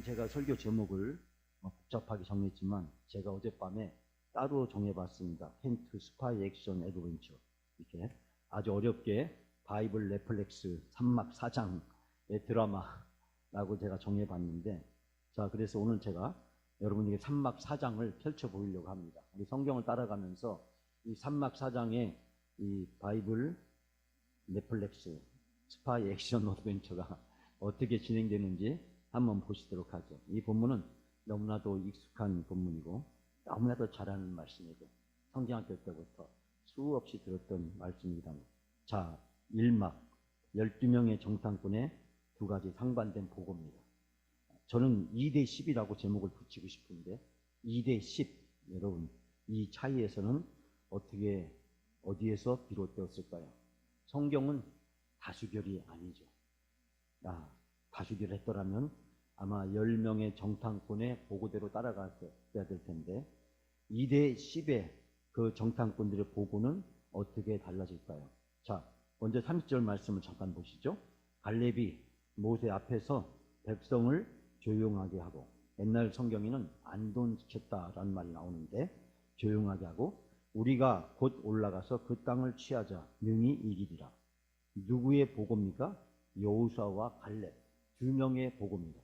제가 설교 제목을 복잡하게 정했지만 제가 어젯밤에 따로 정해봤습니다. 켄트 스파이 액션 애드벤처. 이렇게 아주 어렵게 바이블 레플렉스 3막 4장의 드라마라고 제가 정해봤는데, 자, 그래서 오늘 제가 여러분에게 3막 4장을 펼쳐 보이려고 합니다. 우리 성경을 따라가면서 이 3막 4장의 이 바이블 넷플릭스 스파이 액션 어드벤처가 어떻게 진행되는지 한번 보시도록 하죠. 이 본문은 너무나도 익숙한 본문이고 너무나도 잘 아는 말씀이고 성경학교 때부터 수없이 들었던 말씀이기도 합니다. 자, 1막 12명의 정탐꾼의 두 가지 상반된 보고입니다. 저는 2대 10이라고 제목을 붙이고 싶은데 2대 10, 여러분 이 차이에서는 어디에서 비롯되었을까요? 성경은 다수결이 아니죠. 다수결 했더라면 아마 10명의 정탐꾼의 보고대로 따라갔어야 될 텐데 2대 10의 그 정탐꾼들의 보고는 어떻게 달라질까요? 자, 먼저 30절 말씀을 잠깐 보시죠. 갈렙이 모세 앞에서 백성을 조용하게 하고, 옛날 성경에는 안돈시켰다라는 말이 나오는데 조용하게 하고, 우리가 곧 올라가서 그 땅을 취하자 능히 이기리라. 누구의 보고입니까? 여호수아와 갈렙 두 명의 보고입니다.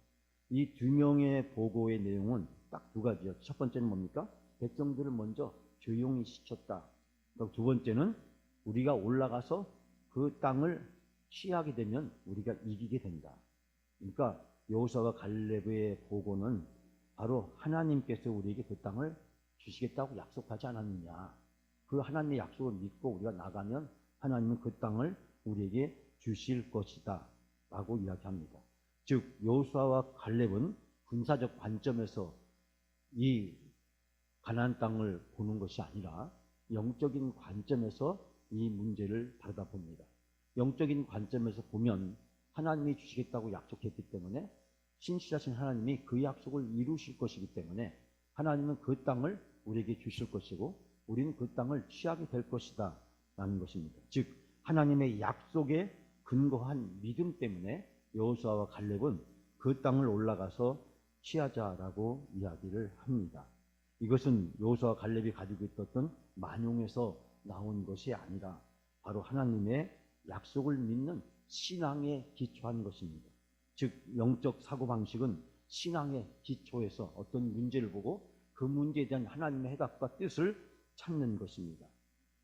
이 두 명의 보고의 내용은 딱 두 가지요. 첫 번째는 뭡니까? 백성들을 먼저 조용히 시켰다. 두 번째는 우리가 올라가서 그 땅을 취하게 되면 우리가 이기게 된다. 그러니까 여호수아와 갈렙의 보고는 바로 하나님께서 우리에게 그 땅을 주시겠다고 약속하지 않았느냐. 그 하나님의 약속을 믿고 우리가 나가면 하나님은 그 땅을 우리에게 주실 것이다 라고 이야기합니다. 즉 여호수아와 갈렙은 군사적 관점에서 이 가나안 땅을 보는 것이 아니라 영적인 관점에서 이 문제를 바라봅니다. 영적인 관점에서 보면 하나님이 주시겠다고 약속했기 때문에 신실하신 하나님이 그 약속을 이루실 것이기 때문에 하나님은 그 땅을 우리에게 주실 것이고 우리는 그 땅을 취하게 될 것이다 라는 것입니다. 즉 하나님의 약속에 근거한 믿음 때문에 여호수아와 갈렙은 그 땅을 올라가서 취하자라고 이야기를 합니다. 이것은 여호수아와 갈렙이 가지고 있었던 만용에서 나온 것이 아니라 바로 하나님의 약속을 믿는 신앙에 기초한 것입니다. 즉 영적 사고방식은 신앙의 기초에서 어떤 문제를 보고 그 문제에 대한 하나님의 해답과 뜻을 찾는 것입니다.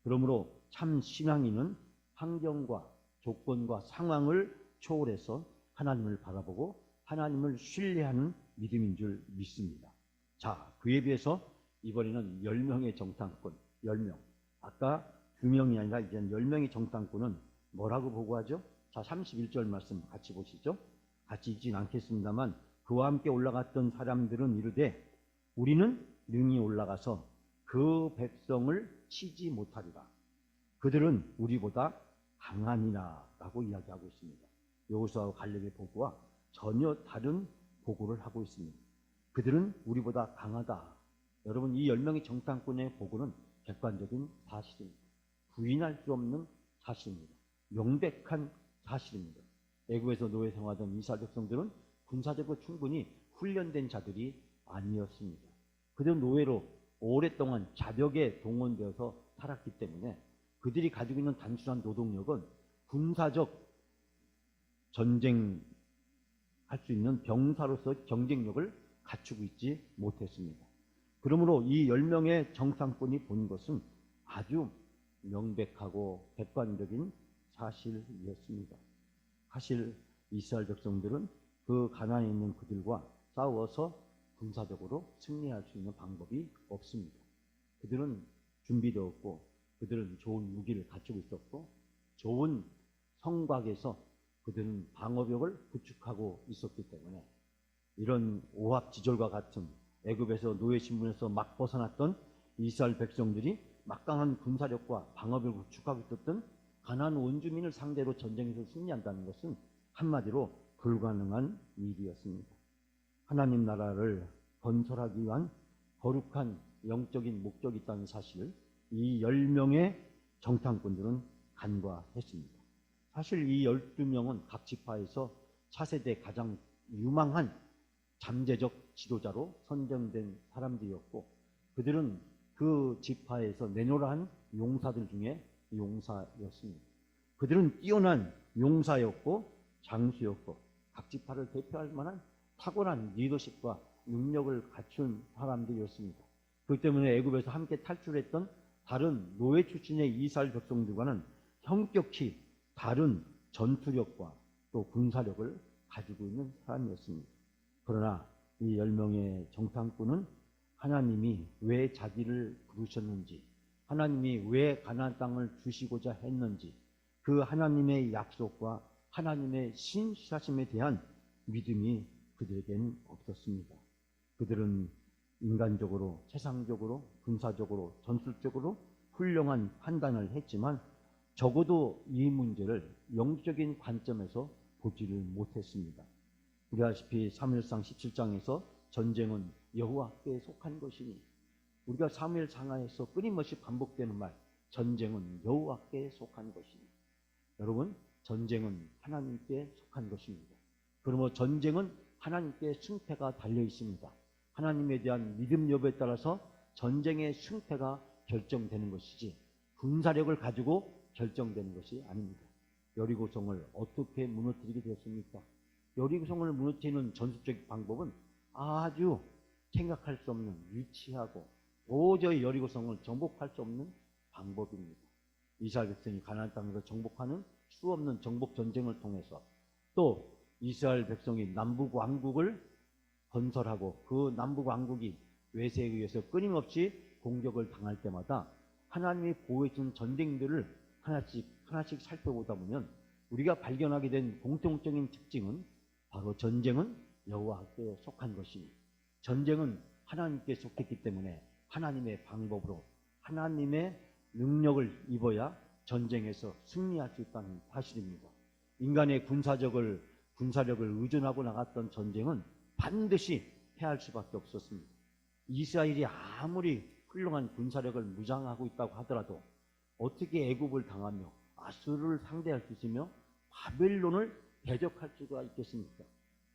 그러므로 참 신앙인은 환경과 조건과 상황을 초월해서 하나님을 바라보고 하나님을 신뢰하는 믿음인 줄 믿습니다. 자, 그에 비해서 이번에는 10명의 정탐꾼, 10명. 아까 2명이 아니라 이제는 10명의 정탐꾼은 뭐라고 보고하죠? 자, 31절 말씀 같이 보시죠. 같이 읽진 않겠습니다만 그와 함께 올라갔던 사람들은 이르되 우리는 능히 올라가서 그 백성을 치지 못하리라. 그들은 우리보다 강하니라 라고 이야기하고 있습니다. 여호수아와 갈렙의 보고와 전혀 다른 보고를 하고 있습니다. 그들은 우리보다 강하다. 여러분, 이 10명의 정탐꾼의 보고는 객관적인 사실입니다. 부인할 수 없는 사실입니다. 명백한 사실입니다. 애굽에서 노예 생활하던 이스라엘 백성들은 군사적으로 충분히 훈련된 자들이 아니었습니다. 그들은 노예로 오랫동안 자벽에 동원되어서 살았기 때문에 그들이 가지고 있는 단순한 노동력은 군사적 전쟁할 수 있는 병사로서 경쟁력을 갖추고 있지 못했습니다. 그러므로 이 10명의 정탐꾼이 본 것은 아주 명백하고 객관적인 사실이었습니다. 사실 이스라엘 백성들은 그 가나안에 있는 그들과 싸워서 군사적으로 승리할 수 있는 방법이 없습니다. 그들은 준비되었고 그들은 좋은 무기를 갖추고 있었고 좋은 성곽에서 그들은 방어벽을 구축하고 있었기 때문에 이런 오합지졸과 같은 애굽에서 노예 신분에서 막 벗어났던 이스라엘 백성들이 막강한 군사력과 방어벽을 구축하고 있었던 가나안 원주민을 상대로 전쟁에서 승리한다는 것은 한마디로 불가능한 일이었습니다. 하나님 나라를 건설하기 위한 거룩한 영적인 목적이 있다는 사실을 이 10명의 정탐꾼들은 간과했습니다. 사실 이 12명은 각 지파에서 차세대 가장 유망한 잠재적 지도자로 선정된 사람들이었고, 그들은 그 지파에서 내노라한 용사들 중에 용사였습니다. 그들은 뛰어난 용사였고 장수였고 각 지파를 대표할 만한 탁월한 리더십과 능력을 갖춘 사람들이었습니다. 그렇기 때문에 애굽에서 함께 탈출했던 다른 노예 출신의 이스라엘 백성들과는 현격히 다른 전투력과 또 군사력을 가지고 있는 사람이었습니다. 그러나 이 10명의 정탐꾼은 하나님이 왜 자기를 부르셨는지, 하나님이 왜 가나안 땅을 주시고자 했는지, 그 하나님의 약속과 하나님의 신실하심에 대한 믿음이 그들에겐 없었습니다. 그들은 인간적으로, 세상적으로, 군사적으로, 전술적으로 훌륭한 판단을 했지만 적어도 이 문제를 영적인 관점에서 보지를 못했습니다. 우리 아시피 사무엘상 17장에서 전쟁은 여호와께 속한 것이니, 우리가 사무엘 상하에서 끊임없이 반복되는 말, 전쟁은 여호와께 속한 것이니, 여러분, 전쟁은 하나님께 속한 것입니다. 그러므로 전쟁은 하나님께 승패가 달려 있습니다. 하나님에 대한 믿음 여부에 따라서 전쟁의 승패가 결정되는 것이지 군사력을 가지고 결정되는 것이 아닙니다. 여리고성을 어떻게 무너뜨리게 되었습니까? 여리고성을 무너뜨리는 전술적 방법은 아주 생각할 수 없는, 유치하고 도저히 여리고성을 정복할 수 없는 방법입니다. 이스라엘 백성이 가나안 땅에서 정복하는 수없는 정복 전쟁을 통해서, 또 이스라엘 백성이 남북 왕국을 건설하고 그 남북 왕국이 외세에 의해서 끊임없이 공격을 당할 때마다 하나님이 보호해준 전쟁들을 하나씩 살펴보다 보면 우리가 발견하게 된 공통적인 특징은 바로 전쟁은 여호와께 속한 것입니다. 전쟁은 하나님께 속했기 때문에 하나님의 방법으로 하나님의 능력을 입어야 전쟁에서 승리할 수 있다는 사실입니다. 인간의 군사력을 의존하고 나갔던 전쟁은 반드시 패할 수밖에 없었습니다. 이스라엘이 아무리 훌륭한 군사력을 무장하고 있다고 하더라도 어떻게 애굽을 당하며 아수르를 상대할 수 있으며 바벨론을 대적할 수가 있겠습니까?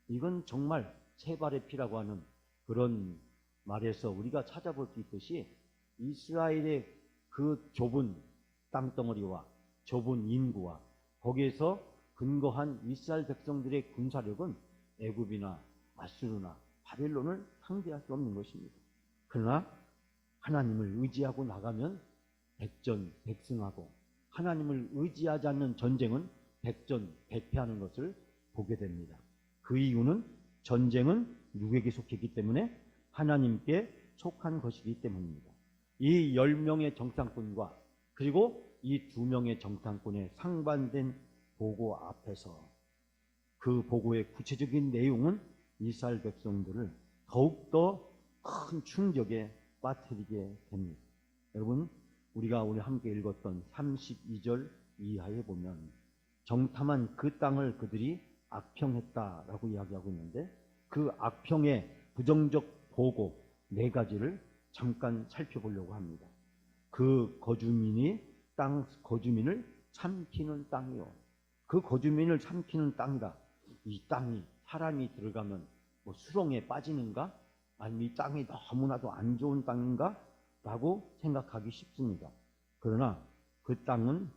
이건 정말 세 발의 피라고 하는 그런 말에서 우리가 찾아볼 수 있듯이 이스라엘의 그 좁은 땅덩어리와 좁은 인구와 거기에서 근거한 이스라엘 백성들의 군사력은 애굽이나 아수르나 바벨론을 상대할 수 없는 것입니다. 그러나 하나님을 의지하고 나가면 백전백승하고, 하나님을 의지하지 않는 전쟁은 백전백패하는 것을 보게 됩니다. 그 이유는 전쟁은 누구에게 속했기 때문에? 하나님께 속한 것이기 때문입니다. 이 10명의 정탐꾼과 그리고 이 2명의 정탐꾼의 상반된 보고 앞에서 그 보고의 구체적인 내용은 이스라엘 백성들을 더욱더 큰 충격에 빠뜨리게 됩니다. 여러분, 우리가 오늘 함께 읽었던 32절 이하에 보면 정탐한 그 땅을 그들이 악평했다라고 이야기하고 있는데, 그 악평의 부정적 보고 4가지를 잠깐 살펴보려고 합니다. 그 거주민을 삼키는 땅이요. 그 거주민을 삼키는 땅이다. 이 땅이 사람이 들어가면 뭐 수렁에 빠지는가? 아니면 이 땅이 너무나도 안 좋은 땅인가? 라고 생각하기 쉽습니다. 그러나 그 땅은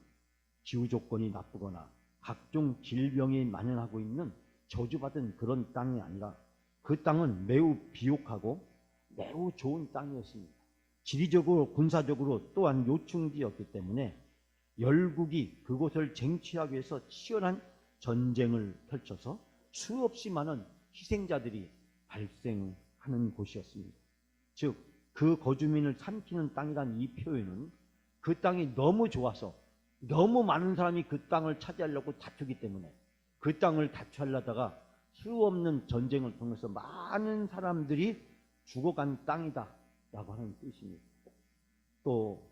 기후 조건이 나쁘거나 각종 질병이 만연하고 있는 저주받은 그런 땅이 아니라 그 땅은 매우 비옥하고 매우 좋은 땅이었습니다. 지리적으로 군사적으로 또한 요충지였기 때문에 열국이 그곳을 쟁취하기 위해서 치열한 전쟁을 펼쳐서 수없이 많은 희생자들이 발생하는 곳이었습니다. 즉, 그 거주민을 삼키는 땅이란 이 표현은 그 땅이 너무 좋아서 너무 많은 사람이 그 땅을 차지하려고 다투기 때문에 그 땅을 다투하려다가 수없는 전쟁을 통해서 많은 사람들이 죽어간 땅이다 라고 하는 뜻입니다. 또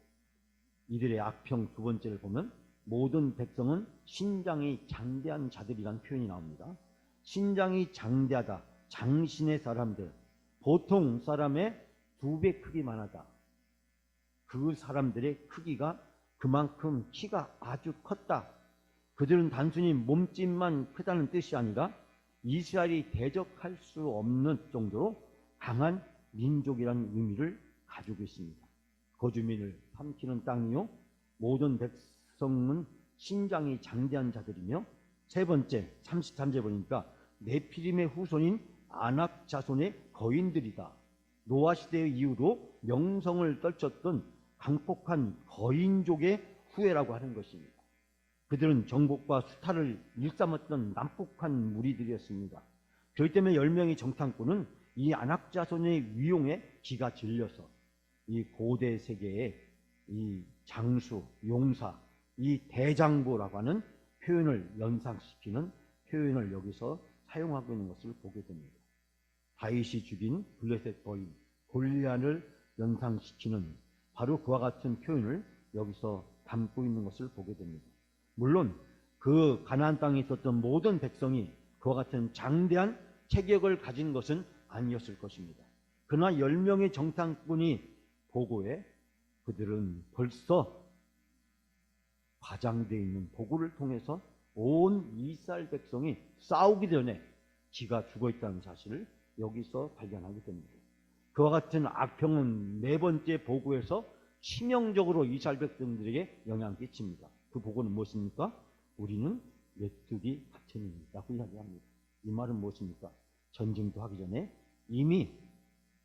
이들의 악평 2번째를 보면 모든 백성은 신장이 장대한 자들이라는 표현이 나옵니다. 신장이 장대하다, 장신의 사람들, 보통 사람의 2배 크기만 하다. 그 사람들의 크기가 그만큼 키가 아주 컸다. 그들은 단순히 몸집만 크다는 뜻이 아니라 이스라엘이 대적할 수 없는 정도로 강한 민족이라는 의미를 가지고 있습니다. 거주민을 삼키는 땅이요, 모든 백성은 신장이 장대한 자들이며, 세 번째 33절 보니까 네피림의 후손인 아낙 자손의 거인들이다. 노아 시대의 이후로 명성을 떨쳤던 강폭한 거인족의 후예라고 하는 것입니다. 그들은 정복과 수탈을 일삼았던 난폭한 무리들이었습니다. 그렇기 때문에 10명의 정탐꾼은 이 아낙 자손의 위용에 기가 질려서 이 고대 세계의 이 장수, 용사, 이 대장부라고 하는 표현을 연상시키는 표현을 여기서 사용하고 있는 것을 보게 됩니다. 다윗이 죽인 블레셋 거인 골리앗을 연상시키는 바로 그와 같은 표현을 여기서 담고 있는 것을 보게 됩니다. 물론 그 가나안 땅에 있었던 모든 백성이 그와 같은 장대한 체격을 가진 것은 아니었을 것입니다. 그러나 10명의 정탐꾼이 보고에 그들은 벌써 과장되어 있는 보고를 통해서 온 이스라엘 백성이 싸우기 전에 기가 죽어 있다는 사실을 여기서 발견하게 됩니다. 그와 같은 악평은 네 번째 보고에서 치명적으로 이스라엘 백성들에게 영향을 끼칩니다. 그 보고는 무엇입니까? 우리는 메뚜기 같으니라고 이야기합니다. 이 말은 무엇입니까? 전쟁도 하기 전에 이미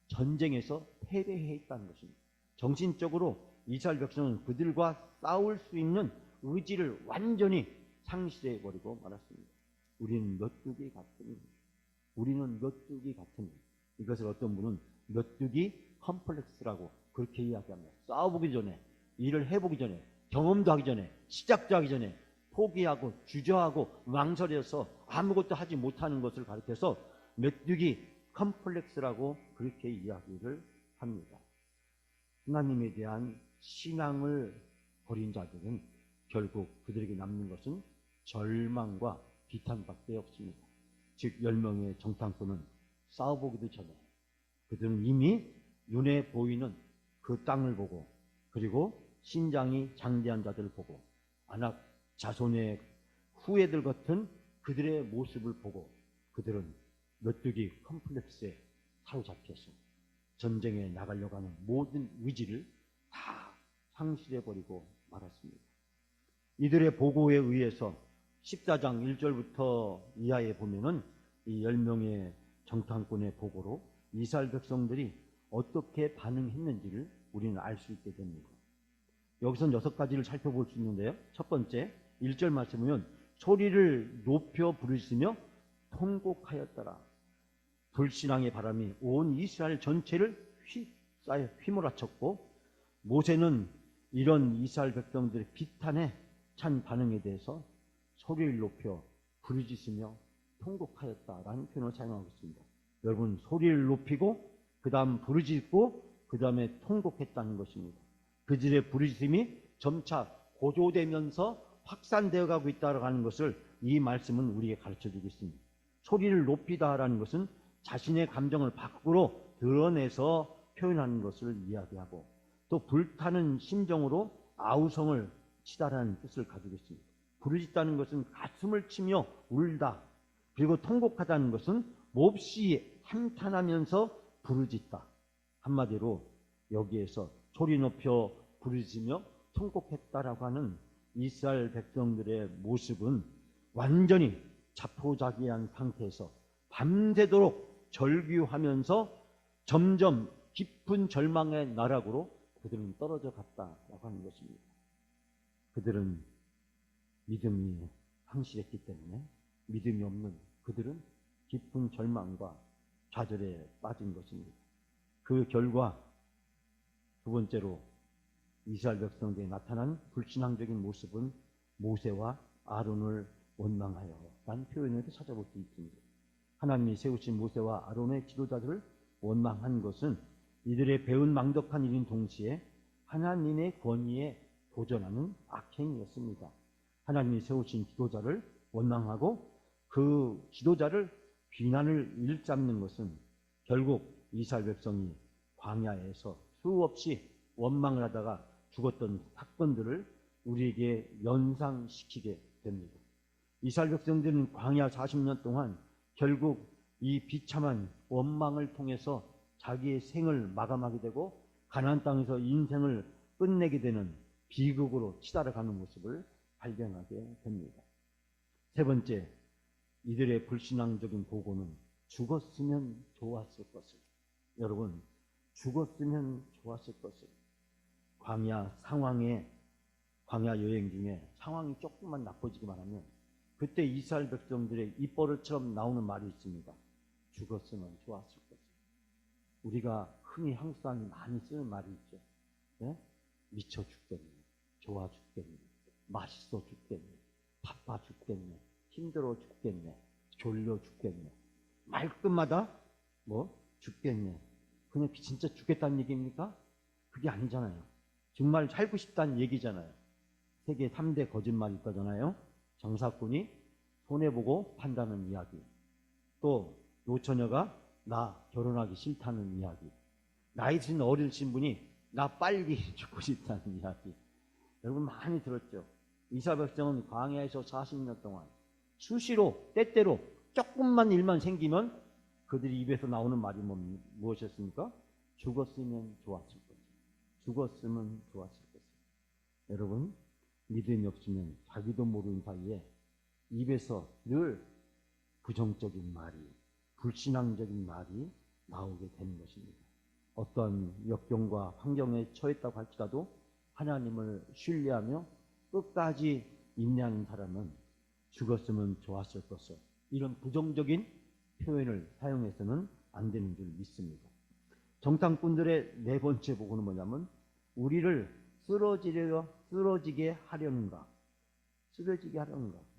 전쟁에서 패배해 있다는 것입니다. 정신적으로 이스라엘 백성은 그들과 싸울 수 있는 의지를 완전히 상실해 버리고 말았습니다. 우리는 메뚜기 같으니, 우리는 메뚜기 같으니. 이것을 어떤 분은 메뚜기 컴플렉스라고 그렇게 이야기합니다. 싸워보기 전에, 일을 해보기 전에, 경험도 하기 전에, 시작도 하기 전에 포기하고 주저하고 망설여서 아무것도 하지 못하는 것을 가리켜서 메뚜기 컴플렉스라고 그렇게 이야기를 합니다. 하나님에 대한 신앙을 버린 자들은 결국 그들에게 남는 것은 절망과 비탄밖에 없습니다. 즉 10명의 정탐꾼은 싸워보기도 전에 그들은 이미 눈에 보이는 그 땅을 보고, 그리고 신장이 장대한 자들을 보고, 아낙 자손의 후예들 같은 그들의 모습을 보고 그들은 메뚜기 컴플렉스에 사로잡혀서 전쟁에 나가려고 하는 모든 의지를 다 상실해버리고 말았습니다. 이들의 보고에 의해서 14장 1절부터 이하에 보면은 이 10명의 정탐꾼의 보고로 이스라엘 백성들이 어떻게 반응했는지를 우리는 알 수 있게 됩니다. 여기서는 6가지를 살펴볼 수 있는데요. 첫 번째 1절 말씀 보면 소리를 높여 부르시며 통곡하였더라. 불신앙의 바람이 온 이스라엘 전체를 휘몰아쳤고, 모세는 이런 이스라엘 백성들의 비탄에 찬 반응에 대해서 소리를 높여 부르짖으며 통곡하였다라는 표현을 사용하고 있습니다. 여러분, 소리를 높이고 그 다음 부르짖고 그 다음에 통곡했다는 것입니다. 그들의 부르짖음이 점차 고조되면서 확산되어 가고 있다고 하는 것을 이 말씀은 우리에게 가르쳐주고 있습니다. 소리를 높이다라는 것은 자신의 감정을 밖으로 드러내서 표현하는 것을 이야기하고, 또 불타는 심정으로 아우성을 치다라는 뜻을 가지고 있습니다. 부르짖다는 것은 가슴을 치며 울다, 그리고 통곡하다는 것은 몹시 한탄하면서 부르짖다. 한마디로 여기에서 소리 높여 부르짖으며 통곡했다라고 하는 이스라엘 백성들의 모습은 완전히 자포자기한 상태에서 밤새도록 절규하면서 점점 깊은 절망의 나락으로 그들은 떨어져 갔다라고 하는 것입니다. 그들은 믿음이 상실했기 때문에 믿음이 없는 그들은 깊은 절망과 좌절에 빠진 것입니다. 그 결과 두 번째로 이스라엘 백성들에 나타난 불신앙적인 모습은 모세와 아론을 원망하여 라는 표현을 찾아볼 수 있습니다. 하나님이 세우신 모세와 아론의 지도자들을 원망한 것은 이들의 배은 망덕한 일인 동시에 하나님의 권위에 도전하는 악행이었습니다. 하나님이 세우신 지도자를 원망하고 그 지도자를 비난을 일삼는 것은 결국 이스라엘 백성이 광야에서 수없이 원망을 하다가 죽었던 사건들을 우리에게 연상시키게 됩니다. 이스라엘 백성들은 광야 40년 동안 결국 이 비참한 원망을 통해서 자기의 생을 마감하게 되고 가나안 땅에서 인생을 끝내게 되는 비극으로 치달아가는 모습을 발견하게 됩니다. 세 번째, 이들의 불신앙적인 보고는 죽었으면 좋았을 것을. 여러분, 죽었으면 좋았을 것을. 광야 여행 중에 상황이 조금만 나빠지기만 하면 그때 이스라엘 백성들의 입버릇처럼 나오는 말이 있습니다. 죽었으면 좋았을 것을. 우리가 흔히 한국 사람이 많이 쓰는 말이 있죠. 네? 미쳐 죽겠네, 좋아 죽겠네, 맛있어 죽겠네, 바빠 죽겠네, 힘들어 죽겠네, 졸려 죽겠네. 말끝마다 죽겠네. 그냥 진짜 죽겠다는 얘기입니까? 그게 아니잖아요. 정말 살고 싶다는 얘기잖아요. 세계 3대 거짓말이 있다잖아요. 정사꾼이 손해보고 판다는 이야기, 또 노처녀가 나 결혼하기 싫다는 이야기, 나이 든 어리신 분이 나 빨리 죽고 싶다는 이야기. 여러분 많이 들었죠. 이스라엘 백성은 광야에서 40년 동안 수시로 때때로 조금만 일만 생기면 그들이 입에서 나오는 말이 무엇이었습니까? 죽었으면 좋았을 것이. 죽었으면 좋았을 것이. 여러분, 믿음이 없으면 자기도 모르는 사이에 입에서 늘 부정적인 말이, 불신앙적인 말이 나오게 되는 것입니다. 어떤 역경과 환경에 처했다고 할지라도 하나님을 신뢰하며 끝까지 인내하는 사람은 죽었으면 좋았을 것을, 이런 부정적인 표현을 사용해서는 안 되는 줄 믿습니다. 정탐꾼들의 네 번째 보고는 뭐냐면 우리를 쓰러지게 하려는가,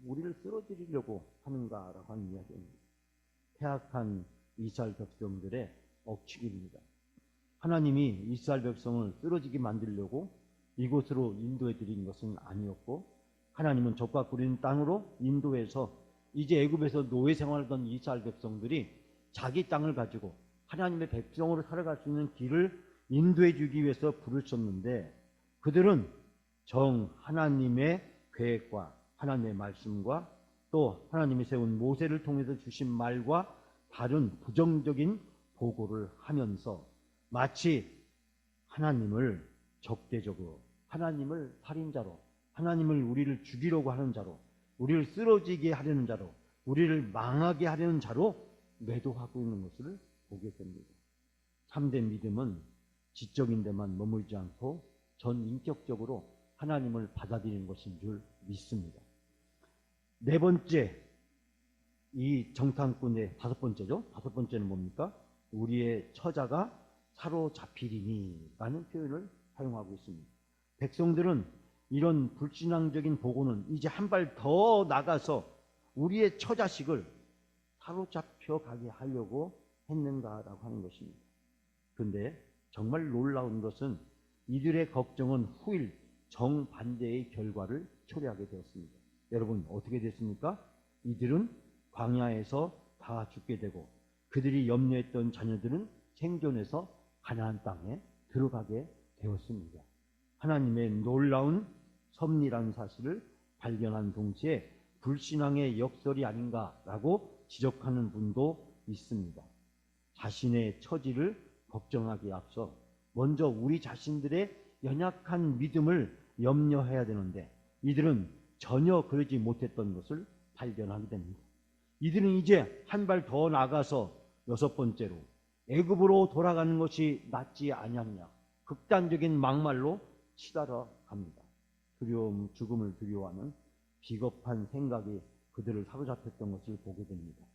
우리를 쓰러지려고 하는가라고 하는 이야기입니다. 패악한 이스라엘 백성들의 억측입니다. 하나님이 이스라엘 백성을 쓰러지게 만들려고 이곳으로 인도해 드린 것은 아니었고, 하나님은 적과 꿀인 땅으로 인도해서 이제 애굽에서 노예 생활하던 이스라엘 백성들이 자기 땅을 가지고 하나님의 백성으로 살아갈 수 있는 길을 인도해 주기 위해서 부르셨는데, 그들은 하나님의 계획과 하나님의 말씀과 또 하나님이 세운 모세를 통해서 주신 말과 다른 부정적인 보고를 하면서 마치 하나님을 적대적으로, 하나님을 살인자로, 하나님을 우리를 죽이려고 하는 자로, 우리를 쓰러지게 하려는 자로, 우리를 망하게 하려는 자로 매도하고 있는 것을 보게 됩니다. 참된 믿음은 지적인 데만 머물지 않고 전 인격적으로 하나님을 받아들이는 것인 줄 믿습니다. 네 번째, 이 정탐꾼의 다섯 번째는 뭡니까? 우리의 처자가 사로잡히리니 라는 표현을 사용하고 있습니다. 백성들은 이런 불신앙적인 보고는 이제 한 발 더 나가서 우리의 처자식을 사로잡혀 가게 하려고 했는가라고 하는 것입니다. 그런데 정말 놀라운 것은 이들의 걱정은 후일 정반대의 결과를 초래하게 되었습니다. 여러분, 어떻게 됐습니까? 이들은 광야에서 다 죽게 되고 그들이 염려했던 자녀들은 생존해서 가나안 땅에 들어가게 되었습니다. 하나님의 놀라운 섭리라는 사실을 발견한 동시에 불신앙의 역설이 아닌가라고 지적하는 분도 있습니다. 자신의 처지를 걱정하기에 앞서 먼저 우리 자신들의 연약한 믿음을 염려해야 되는데 이들은 전혀 그러지 못했던 것을 발견하게 됩니다. 이들은 이제 한 발 더 나가서 여섯 번째로 애굽으로 돌아가는 것이 낫지 아니하느냐, 극단적인 막말로 치달아 갑니다. 두려움, 죽음을 두려워하는 비겁한 생각이 그들을 사로잡혔던 것을 보게 됩니다.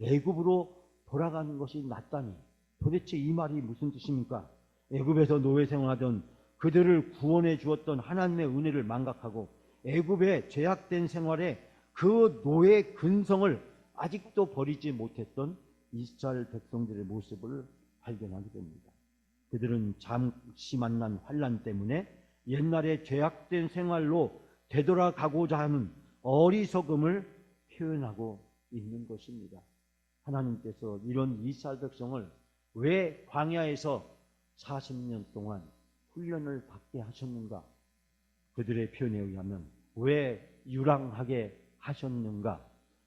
애굽으로 돌아가는 것이 낫다니, 도대체 이 말이 무슨 뜻입니까? 애굽에서 노예 생활하던 그들을 구원해 주었던 하나님의 은혜를 망각하고 애굽의 죄악된 생활에 그 노예 근성을 아직도 버리지 못했던 이스라엘 백성들의 모습을 발견하게 됩니다. 그들은 잠시 만난 환난 때문에 옛날의 죄악된 생활로 되돌아가고자 하는 어리석음을 표현하고 있는 것입니다. 하나님께서 이런 이스라엘 백성을 왜 광야에서 40년 동안 훈련을 받게 하셨는가? 그들의 표현에 의하면 왜 유랑하게 하셨는가?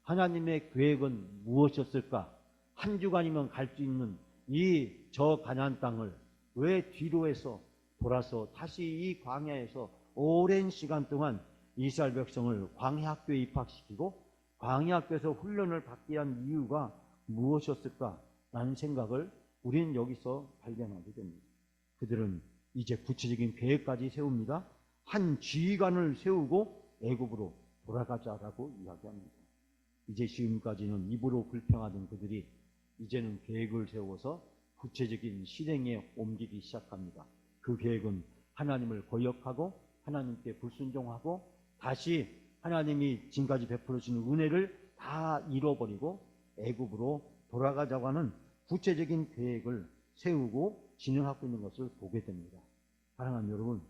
하나님의 계획은 무엇이었을까? 한 주간이면 갈 수 있는 이 저 가나안 땅을 왜 뒤로 해서 돌아서 다시 이 광야에서 오랜 시간 동안 이스라엘 백성을 광야 학교에 입학시키고 광야 학교에서 훈련을 받게 한 이유가 무엇이었을까라는 생각을 우리는 여기서 발견하게 됩니다. 그들은 이제 구체적인 계획까지 세웁니다. 한 지휘관을 세우고 애굽으로 돌아가자라고 이야기합니다. 이제 지금까지는 입으로 불평하던 그들이 이제는 계획을 세워서 구체적인 실행에 옮기기 시작합니다. 그 계획은 하나님을 거역하고 하나님께 불순종하고 다시 하나님이 지금까지 베풀어 주신 은혜를 다 잃어버리고 애굽으로 돌아가자고 하는 구체적인 계획을 세우고 진행하고 있는 것을 보게 됩니다. 사랑하는 여러분,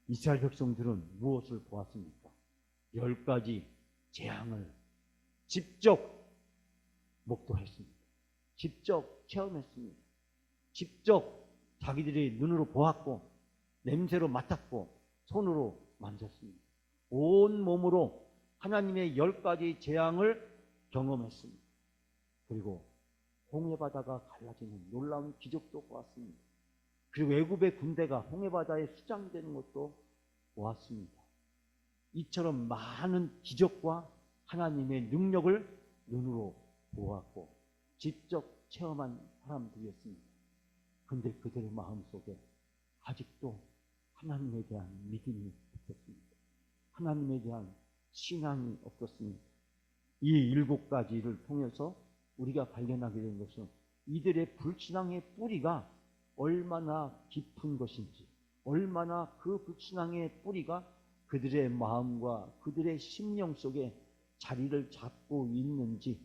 이스라엘 백성들은 무엇을 보았습니까? 10가지 재앙을 직접 목도했습니다. 직접 체험했습니다. 직접 자기들이 눈으로 보았고 냄새로 맡았고 손으로 만졌습니다. 온 몸으로 하나님의 10가지 재앙을 경험했습니다. 그리고 홍해바다가 갈라지는 놀라운 기적도 보았습니다. 그리고 애굽의 군대가 홍해바다에 수장되는 것도 보았습니다. 이처럼 많은 기적과 하나님의 능력을 눈으로 보았고 직접 체험한 사람들이었습니다. 그런데 그들의 마음속에 아직도 하나님에 대한 믿음이 없었습니다. 하나님에 대한 신앙이 없었습니다. 이 7가지를 통해서 우리가 발견하게 된 것은 이들의 불신앙의 뿌리가 얼마나 깊은 것인지, 얼마나 그 불신앙의 뿌리가 그들의 마음과 그들의 심령 속에 자리를 잡고 있는지,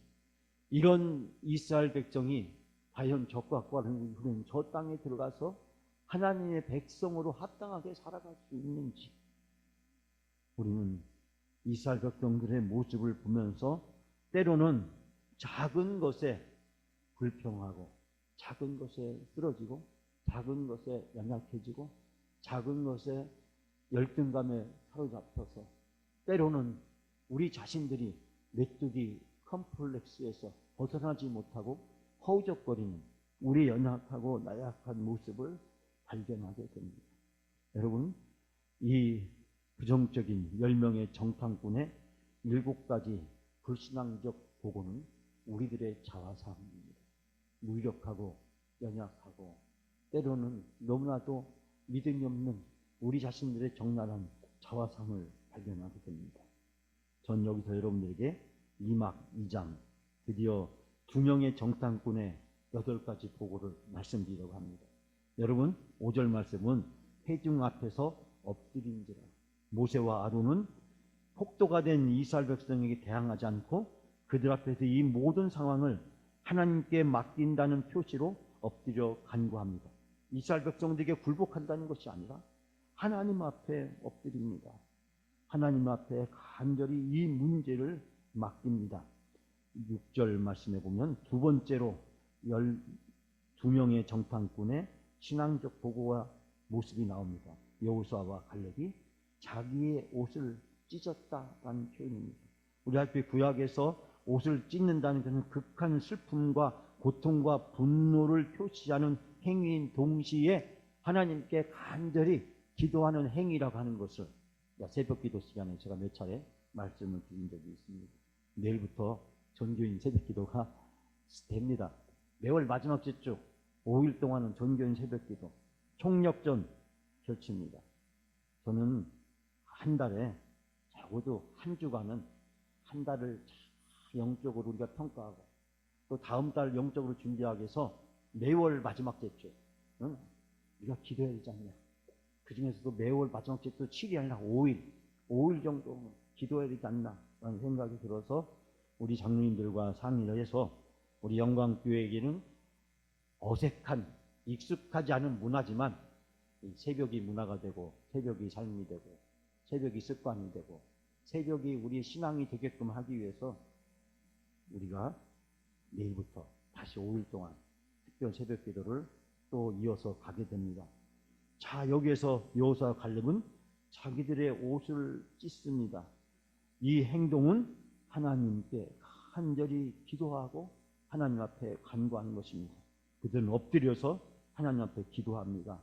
이런 이스라엘 백성이 과연 적과 꿀을 흐르는 저 땅에 들어가서 하나님의 백성으로 합당하게 살아갈 수 있는지, 우리는 이스라엘 백성들의 모습을 보면서 때로는 작은 것에 불평하고 작은 것에 쓰러지고 작은 것에 연약해지고 작은 것에 열등감에 사로잡혀서 때로는 우리 자신들이 메뚜기 컴플렉스에서 벗어나지 못하고 허우적거리는 우리 연약하고 나약한 모습을 발견하게 됩니다. 여러분, 이 부정적인 10명의 정탐꾼의 7가지 불신앙적 보고는 우리들의 자화상입니다. 무력하고 연약하고 때로는 너무나도 믿음이 없는 우리 자신들의 적나라한 자화상을 발견하게 됩니다. 전 여기서 여러분들에게 2막 2장 드디어 2명의 정탐꾼의 8가지 보고를 말씀드리려고 합니다. 여러분, 5절 말씀은 회중 앞에서 엎드린지라. 모세와 아론은 폭도가 된 이스라엘 백성에게 대항하지 않고 그들 앞에서 이 모든 상황을 하나님께 맡긴다는 표시로 엎드려 간구합니다. 이스라엘 백성들에게 굴복한다는 것이 아니라 하나님 앞에 엎드립니다. 하나님 앞에 간절히 이 문제를 맡깁니다. 6절 말씀에 보면 두 번째로 12명의 정탐꾼의 신앙적 보고와 모습이 나옵니다. 여호수아와 갈렙이 자기의 옷을 찢었다라는 표현입니다. 우리 앞에 구약에서 옷을 찢는다는 것은 극한 슬픔과 고통과 분노를 표시하는 행위인 동시에 하나님께 간절히 기도하는 행위라고 하는 것을 새벽 기도 시간에 제가 몇 차례 말씀을 드린 적이 있습니다. 내일부터 전교인 새벽 기도가 됩니다. 매월 마지막 주쪽 5일 동안은 전교인 새벽 기도 총력전 펼칩니다. 저는 한 달에 적어도 한 주간은 한 달을 영적으로 우리가 평가하고 또 다음 달 영적으로 준비하기 위해서 매월 마지막 주쪽 우리가 기도해야 되지 않냐. 그 중에서도 매월 마지막 주도 7이 아니라 5일 정도 기도해야 되지 않나 라는 생각이 들어서 우리 장로님들과 상의를 해서 우리 영광교회에게는 어색한 익숙하지 않은 문화지만 새벽이 문화가 되고 새벽이 삶이 되고 새벽이 습관이 되고 새벽이 우리의 신앙이 되게끔 하기 위해서 우리가 내일부터 다시 5일 동안 특별 새벽 기도를 또 이어서 가게 됩니다. 자, 여기에서 여호수아와 갈렙은 자기들의 옷을 찢습니다. 이 행동은 하나님께 간절히 기도하고 하나님 앞에 간구하는 것입니다. 그들은 엎드려서 하나님 앞에 기도합니다.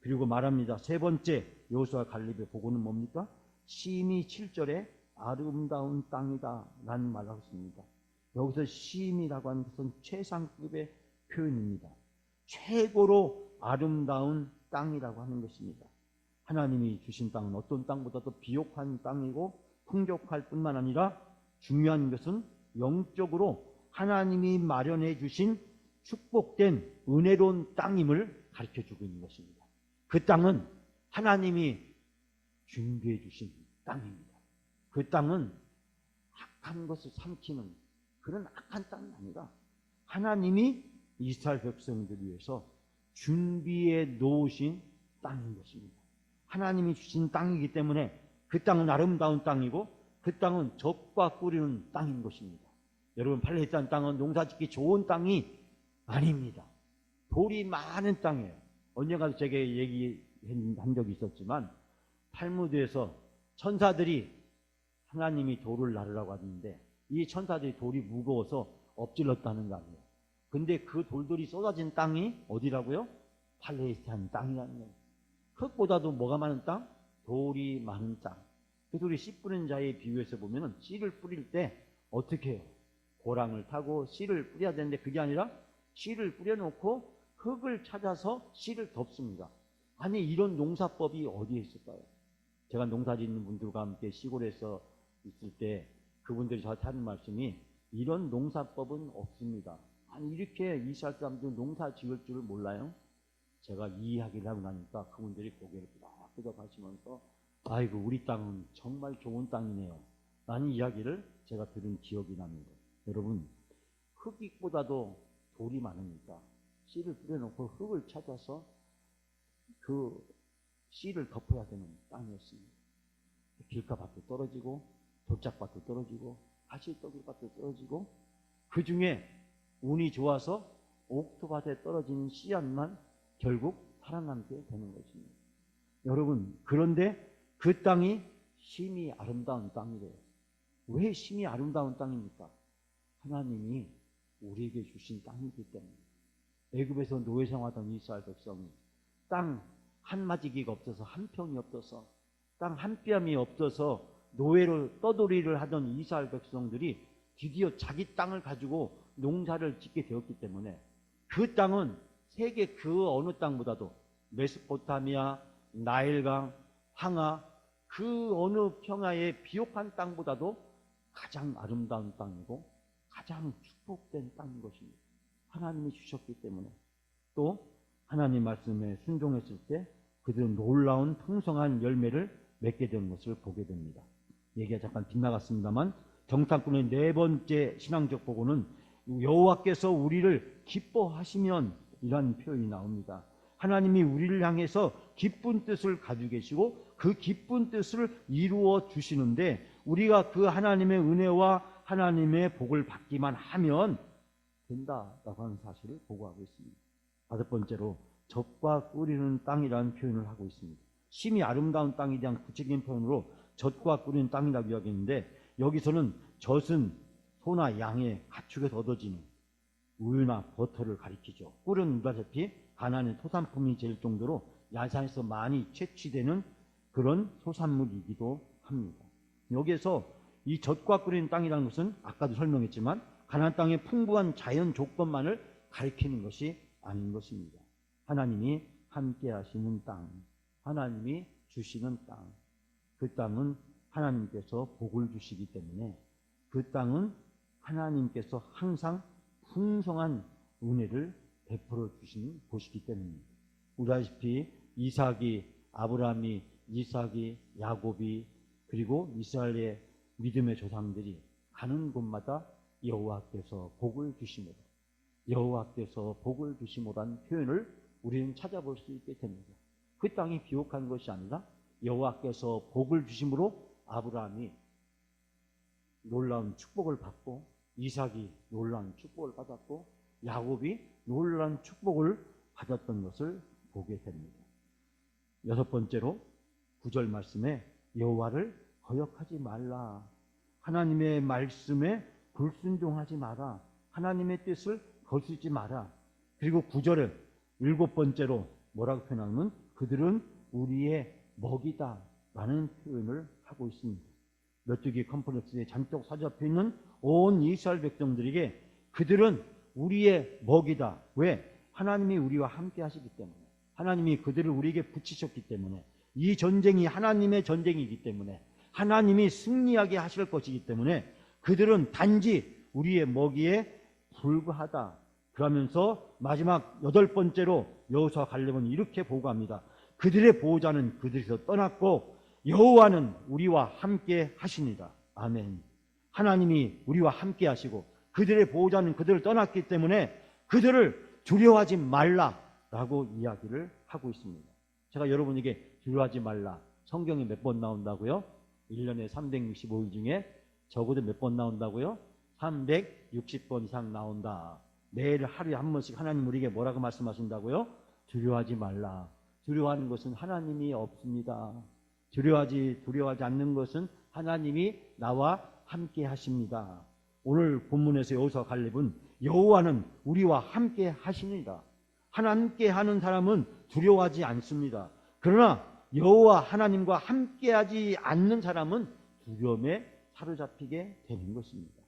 그리고 말합니다. 세 번째 여호수아 갈렙의 보고는 뭡니까? 시미 7절에 아름다운 땅이다 라는 말을 하고 있습니다. 여기서 시임이라고 하는 것은 최상급의 표현입니다. 최고로 아름다운 땅이라고 하는 것입니다. 하나님이 주신 땅은 어떤 땅보다도 비옥한 땅이고 풍족할 뿐만 아니라 중요한 것은 영적으로 하나님이 마련해 주신 축복된 은혜로운 땅임을 가르쳐주고 있는 것입니다. 그 땅은 하나님이 준비해 주신 땅입니다. 그 땅은 악한 것을 삼키는 그런 악한 땅이 아니라 하나님이 이스라엘 백성들을 위해서 준비해 놓으신 땅인 것입니다. 하나님이 주신 땅이기 때문에 그 땅은 아름다운 땅이고 그 땅은 젖과 꿀이는 땅인 것입니다. 여러분, 팔레스타인 땅은 농사짓기 좋은 땅이 아닙니다. 돌이 많은 땅이에요. 언젠가도 제게 얘기한 적이 있었지만 탈무드에서 천사들이 하나님이 돌을 나르라고 하는데 이 천사들이 돌이 무거워서 엎질렀다는 거 아니에요. 근데 그 돌들이 쏟아진 땅이 어디라고요? 팔레스타인 땅이라는 거예요. 흙보다도 뭐가 많은 땅? 돌이 많은 땅. 그래서 우리 씨 뿌리는 자에 비유해서 보면은 씨를 뿌릴 때 어떻게 해요? 고랑을 타고 씨를 뿌려야 되는데 그게 아니라 씨를 뿌려놓고 흙을 찾아서 씨를 덮습니다. 아니, 이런 농사법이 어디에 있을까요? 제가 농사 짓는 분들과 함께 시골에서 있을 때 그분들이 저한테 하는 말씀이 이런 농사법은 없습니다. 아니, 이렇게 이스라엘 사람들 농사 지을 줄을 몰라요? 제가 이 이야기를 하고 나니까 그분들이 고개를 끄덕끄덕하시면서 아이고, 우리 땅은 정말 좋은 땅이네요 라는 이야기를 제가 들은 기억이 납니다. 여러분, 흙보다도 돌이 많으니까 씨를 뿌려놓고 흙을 찾아서 그 씨를 덮어야 되는 땅이었습니다. 길가밭도 떨어지고 돌짝밭도 떨어지고 가시떡이밭도 떨어지고 그 중에 운이 좋아서 옥토밭에 떨어지는 씨앗만 결국 살아남게 되는 것입니다. 여러분, 그런데 그 땅이 심히 아름다운 땅이래요. 왜 심히 아름다운 땅입니까? 하나님이 우리에게 주신 땅이기 때문에. 애굽에서 노예 생활하던 이스라엘 백성이 땅 한마디기가 없어서 한 평이 없어서 땅 한 뼘이 없어서 노예로 떠돌이를 하던 이스라엘 백성들이 드디어 자기 땅을 가지고 농사를 짓게 되었기 때문에 그 땅은 세계 그 어느 땅보다도 메소포타미아, 나일강, 황하 그 어느 평야의 비옥한 땅보다도 가장 아름다운 땅이고 가장 축복된 땅인 것입니다. 하나님이 주셨기 때문에. 또 하나님 말씀에 순종했을 때 그들은 놀라운 풍성한 열매를 맺게 되는 것을 보게 됩니다. 얘기가 잠깐 빗나갔습니다만 정탐꾼의 네 번째 신앙적 보고는 여호와께서 우리를 기뻐하시면 이라는 표현이 나옵니다. 하나님이 우리를 향해서 기쁜 뜻을 가지고 계시고 그 기쁜 뜻을 이루어 주시는데 우리가 그 하나님의 은혜와 하나님의 복을 받기만 하면 된다라고 하는 사실을 보고하고 있습니다. 다섯 번째로 젖과 꿀이는 땅이라는 표현을 하고 있습니다. 심히 아름다운 땅에 대한 구체적인 표현으로 젖과 꿀이는 땅이라고 이야기했는데 여기서는 젖은 소나 양의 가축에서 얻어지는 우유나 버터를 가리키죠. 꿀은 알다시피 가나안의 토산품이 될 정도로 야산에서 많이 채취되는 그런 소산물이기도 합니다. 여기에서 이 젖과 꿀이는 땅이라는 것은 아까도 설명했지만 가나안 땅의 풍부한 자연 조건만을 가리키는 것이 아닌 것입니다. 하나님이 함께 하시는 땅, 하나님이 주시는 땅, 그 땅은 하나님께서 복을 주시기 때문에 그 땅은 하나님께서 항상 풍성한 은혜를 베풀어 주시는 곳이기 때문입니다. 우리 아시피 이삭이, 아브라함이, 이삭이, 야곱이 그리고 이스라엘의 믿음의 조상들이 가는 곳마다 여호와께서 복을 주시모라, 여호와께서 복을 주시모라는 표현을 우리는 찾아볼 수 있게 됩니다. 그 땅이 비옥한 것이 아니라 여호와께서 복을 주심으로 아브라함이 놀라운 축복을 받고 이삭이 놀라운 축복을 받았고 야곱이 놀라운 축복을 받았던 것을 보게 됩니다. 여섯 번째로 9절 말씀에 여호와를 거역하지 말라. 하나님의 말씀에 불순종하지 마라. 하나님의 뜻을 거스르지 마라. 그리고 9절에 7번째로 뭐라고 표현하면 그들은 우리의 먹이다 라는 표현을 하고 있습니다. 메뚜기 컴플렉스에 잔뜩 사잡혀 있는 온 이스라엘 백성들에게 그들은 우리의 먹이다. 왜? 하나님이 우리와 함께 하시기 때문에, 하나님이 그들을 우리에게 붙이셨기 때문에, 이 전쟁이 하나님의 전쟁이기 때문에, 하나님이 승리하게 하실 것이기 때문에 그들은 단지 우리의 먹이에 불과하다. 그러면서 마지막 8번째로 여호수아 갈렙은 이렇게 보고합니다. 그들의 보호자는 그들에서 떠났고 여호와는 우리와 함께 하시니라. 아멘. 하나님이 우리와 함께 하시고 그들의 보호자는 그들을 떠났기 때문에 그들을 두려워하지 말라라고 이야기를 하고 있습니다. 제가 여러분에게 두려워하지 말라, 성경에 몇 번 나온다고요? 1년에 365일 중에 적어도 몇 번 나온다고요? 360번 이상 나온다. 매일 하루에 한 번씩 하나님 우리에게 뭐라고 말씀하신다고요? 두려워하지 말라. 두려워하는 것은 하나님이 없습니다. 두려워하지 않는 것은 하나님이 나와 함께 하십니다. 오늘 본문에서 여호수아 갈렙은 여호와는 우리와 함께 하시니라. 하나님께 하는 사람은 두려워하지 않습니다. 그러나 여호와 하나님과 함께하지 않는 사람은 두려움에 사로잡히게 되는 것입니다.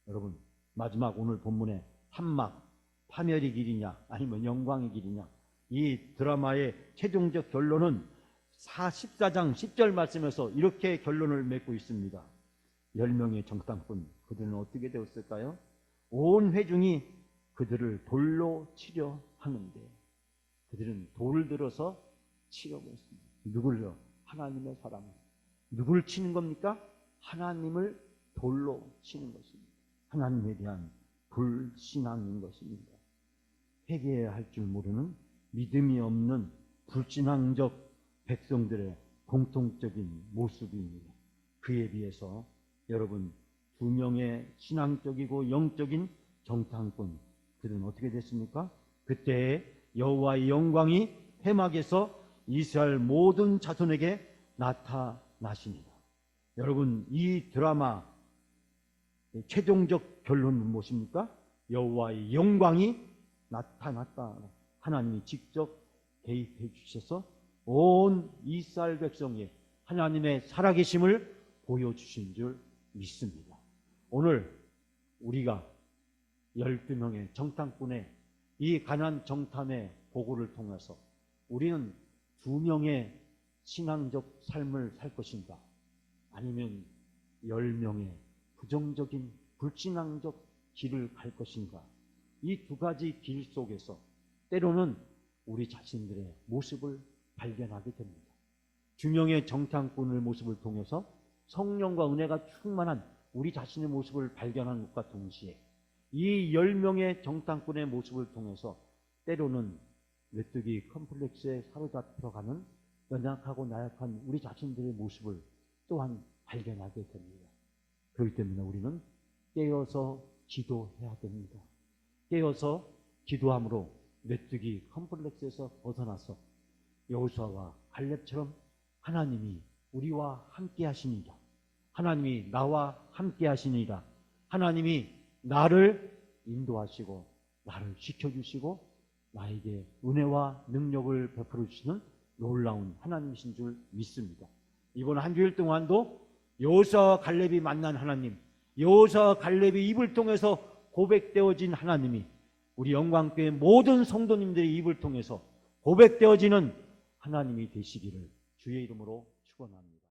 여러분, 마지막 오늘 본문의 한막, 파멸의 길이냐 아니면 영광의 길이냐, 이 드라마의 최종적 결론은 14장 10절 말씀에서 이렇게 결론을 맺고 있습니다. 10명의 정탐꾼, 그들은 어떻게 되었을까요? 온 회중이 그들을 돌로 치려 하는데 그들은 돌을 들어서 치려고 했습니다. 누굴요? 하나님의 사람. 누굴 치는 겁니까? 하나님을 돌로 치는 것입니다. 하나님에 대한 불신앙인 것입니다. 회개해야 할 줄 모르는 믿음이 없는 불신앙적 백성들의 공통적인 모습입니다. 그에 비해서 여러분, 2명의 신앙적이고 영적인 정탐꾼, 그들은 어떻게 됐습니까? 그때 여호와의 영광이 회막에서 이스라엘 모든 자손에게 나타나십니다. 여러분, 이 드라마 최종적 결론은 무엇입니까? 여호와의 영광이 나타났다. 하나님이 직접 개입해 주셔서 온 이스라엘 백성에 하나님의 살아계심을 보여주신 줄 믿습니다. 오늘 우리가 12명의 정탐꾼의 이 가난 정탐의 보고를 통해서 우리는 2명의 신앙적 삶을 살 것인가, 아니면 10명의 부정적인 불신앙적 길을 갈 것인가, 이 두 가지 길 속에서 때로는 우리 자신들의 모습을 발견하게 됩니다. 2명의 정탐꾼의 모습을 통해서 성령과 은혜가 충만한 우리 자신의 모습을 발견하는 것과 동시에 이 10명의 정탐꾼의 모습을 통해서 때로는 메뚜기 컴플렉스에 사로잡혀가는 연약하고 나약한 우리 자신들의 모습을 또한 발견하게 됩니다. 그렇기 때문에 우리는 깨어서 기도해야 됩니다. 깨어서 기도함으로 메뚜기 컴플렉스에서 벗어나서 여호수아와 갈렙처럼 하나님이 우리와 함께 하시니라, 하나님이 나와 함께 하시니라, 하나님이 나를 인도하시고 나를 지켜주시고 나에게 은혜와 능력을 베풀어 주시는 놀라운 하나님이신 줄 믿습니다. 이번 한 주일 동안도 여호수아와 갈렙이 만난 하나님, 여호수아와 갈렙의 입을 통해서 고백되어진 하나님이 우리 영광교회 모든 성도님들의 입을 통해서 고백되어지는 하나님이 되시기를 주의 이름으로 축원합니다.